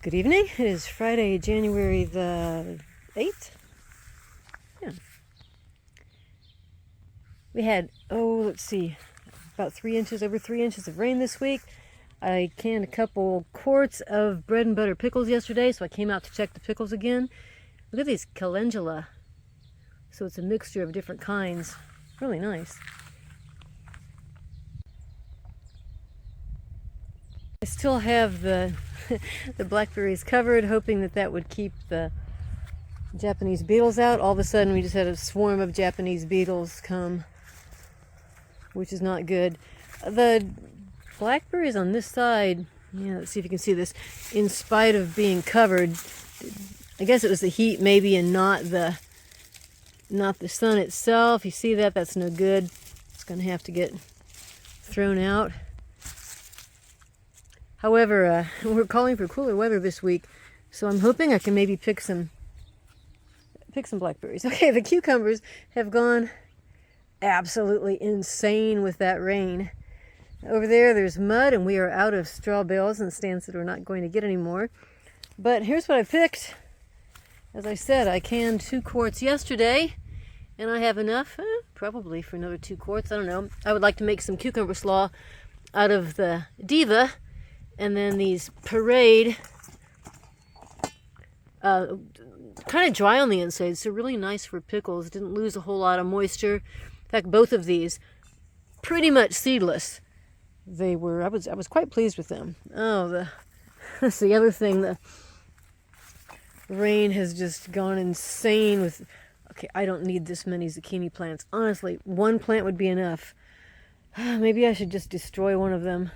Good evening. It is Friday, January the 8th. Yeah. We had, let's see, about 3 inches, over 3 inches of rain this week. I canned a couple quarts of bread and butter pickles yesterday, so I came out to check the pickles again. Look at these calendula. So it's a mixture of different kinds. Really nice. I still have the the blackberries covered, hoping that that would keep the Japanese beetles out. All of a sudden we just had a swarm of Japanese beetles come, which is not good. The blackberries on this side, let's see if you can see this, in spite of being covered, I guess it was the heat maybe and not the sun itself. You see that? That's no good. It's going to have to get thrown out. However, we're calling for cooler weather this week, so I'm hoping I can maybe pick some blackberries. Okay, the cucumbers have gone absolutely insane with that rain. Over there's mud, and we are out of straw bales and stands that we're not going to get anymore. But here's what I picked. As I said, I canned 2 quarts yesterday, and I have enough, probably for another 2 quarts. I don't know. I would like to make some cucumber slaw out of the Diva. And then these Parade, kind of dry on the inside, so really nice for pickles. Didn't lose a whole lot of moisture. In fact, both of these, pretty much seedless. They were, I was quite pleased with them. Oh, that's the other thing. The rain has just gone insane with, okay, I don't need this many zucchini plants. Honestly, 1 plant would be enough. Maybe I should just destroy one of them.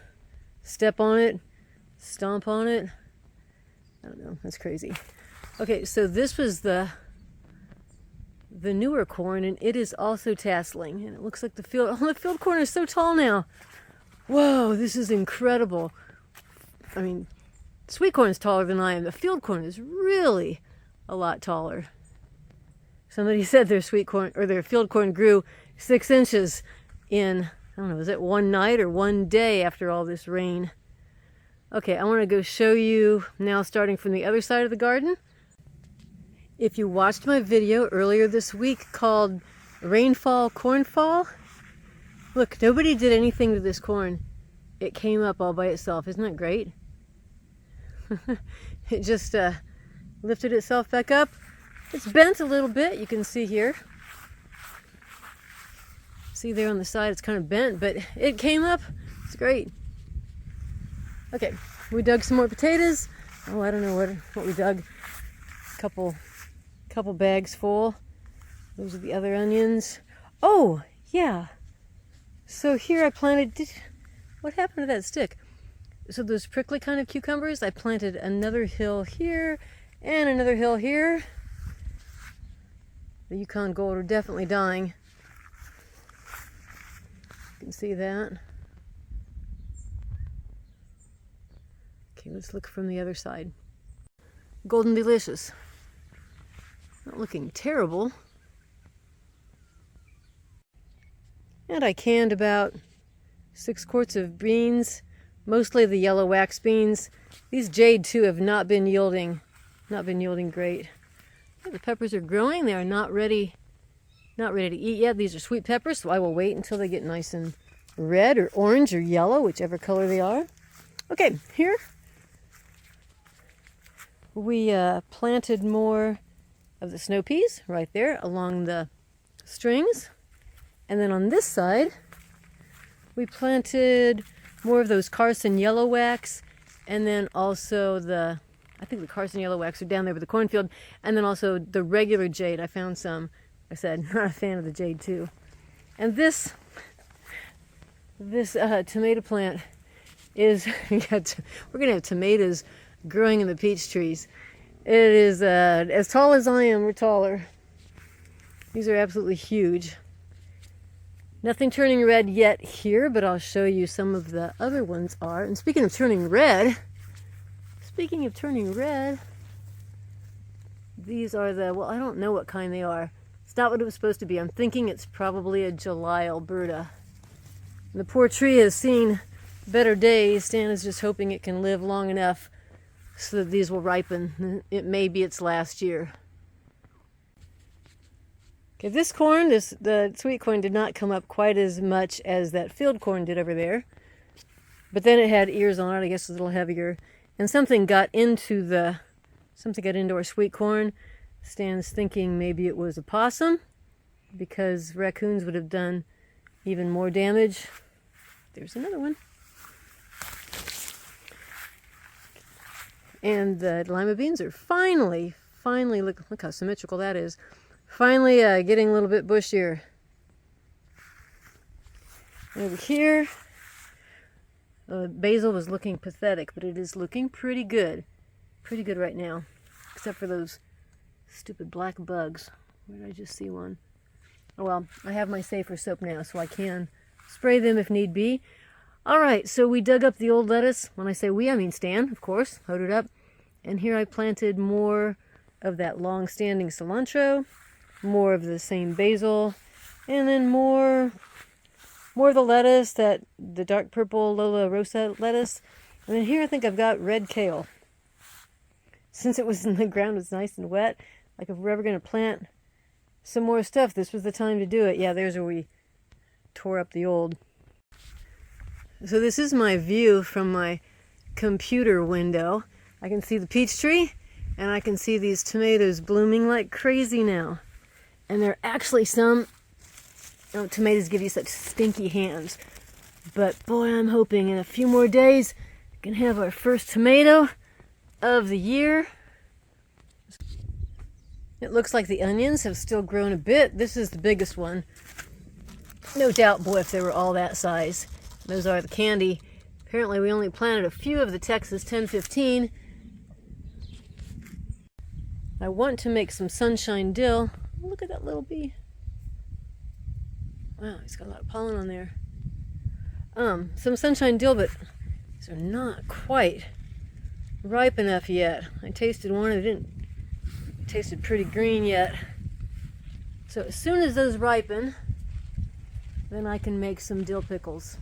Step on it. Stomp on it. I don't know. That's crazy. Okay, so this was the newer corn, and it is also tasseling. And it looks like the field corn is so tall now. Whoa, this is incredible. I mean, sweet corn is taller than I am. The field corn is really a lot taller. Somebody said their sweet corn or their field corn grew 6 inches in, I don't know, was it one night or one day after all this rain? Okay, I want to go show you now, starting from the other side of the garden. If you watched my video earlier this week called Rainfall Cornfall, look, nobody did anything to this corn. It came up all by itself. Isn't that great? It just lifted itself back up. It's bent a little bit, you can see here. See there on the side, it's kind of bent, but it came up. It's great. Okay, we dug some more potatoes. Oh, I don't know what we dug. Couple bags full. Those are the other onions. Oh, yeah. So here I planted, what happened to that stick? So those prickly kind of cucumbers, I planted another hill here and another hill here. The Yukon Gold are definitely dying. You can see that. Okay, let's look from the other side. Golden Delicious. Not looking terrible. And I canned about 6 quarts of beans, mostly the yellow wax beans. These jade too have not been yielding great. The peppers are growing. They are not ready to eat yet. These are sweet peppers, so I will wait until they get nice and red or orange or yellow, whichever color they are. Okay, here we planted more of the snow peas right there along the strings. And then on this side, we planted more of those Carson yellow wax, and then also I think the Carson yellow wax are down there with the cornfield, and then also the regular jade. I found some. I said, not a fan of the jade too. And this tomato plant is, we're going to have tomatoes growing in the peach trees. It is as tall as I am or taller. These are absolutely huge. Nothing turning red yet here, but I'll show you some of the other ones are. And speaking of turning red, these are well, I don't know what kind they are. It's not what it was supposed to be. I'm thinking it's probably a July Alberta. And the poor tree has seen better days. Stan is just hoping it can live long enough so that these will ripen. It may be its last year. Okay, this corn, the sweet corn, did not come up quite as much as that field corn did over there. But then it had ears on it, I guess a little heavier. And something got into our sweet corn. Stan's thinking maybe it was a possum, because raccoons would have done even more damage. There's another one. And the lima beans are finally, look how symmetrical that is. Finally getting a little bit bushier. Over here, basil was looking pathetic, but it is looking pretty good. Pretty good right now, except for those stupid black bugs. Where did I just see one? Oh well, I have my safer soap now, so I can spray them if need be. Alright, so we dug up the old lettuce. When I say we, I mean Stan, of course. Hoed it up. And here I planted more of that long-standing cilantro, more of the same basil, and then more of the lettuce, the dark purple Lola Rosa lettuce. And then here I think I've got red kale. Since it was in the ground, it's nice and wet. Like if we're ever going to plant some more stuff, this was the time to do it. Yeah, there's where we tore up the old. So this is my view from my computer window. I can see the peach tree, and I can see these tomatoes blooming like crazy now. And there are actually some, tomatoes give you such stinky hands. But boy, I'm hoping in a few more days we can have our first tomato of the year. It looks like the onions have still grown a bit. This is the biggest one. No doubt, boy, if they were all that size. Those are the candy. Apparently we only planted a few of the Texas 1015. I want to make some sunshine dill. Oh, look at that little bee. Wow, he's got a lot of pollen on there. Some sunshine dill, but these are not quite ripe enough yet. I tasted one, it tasted pretty green yet. So as soon as those ripen, then I can make some dill pickles.